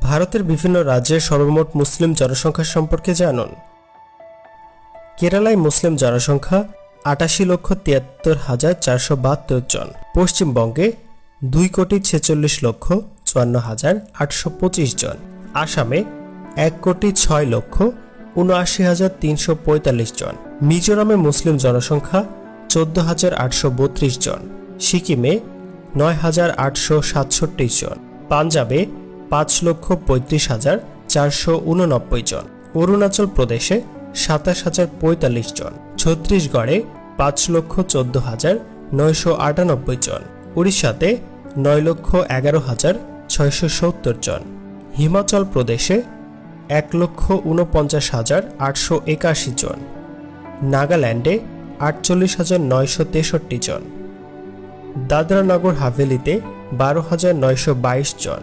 ভারতের বিভিন্ন রাজ্যের সর্বমোট মুসলিম জনসংখ্যা সম্পর্কে জানুন। কেরালায় মুসলিম জনসংখ্যা ৮৮,৭৩,৪৭২ জন। পশ্চিমবঙ্গে 2,46,54,825 জন। আসামে 1,06,79,345 জন। মিজোরামে মুসলিম জনসংখ্যা 14,832 জন। সিকিমে 9,867 জন। পাঞ্জাবে 5,35,489 জন। অরুণাচল প্রদেশে 27,045 জন। ছত্তিশগড়ে 5,14,998 জন। উড়িষ্যাতে 9,11,670 জন। হিমাচল প্রদেশে 1,49,881 জন। নাগাল্যান্ডে 48,963 জন। দাদরা নগর হাভেলিতে 12,922 জন।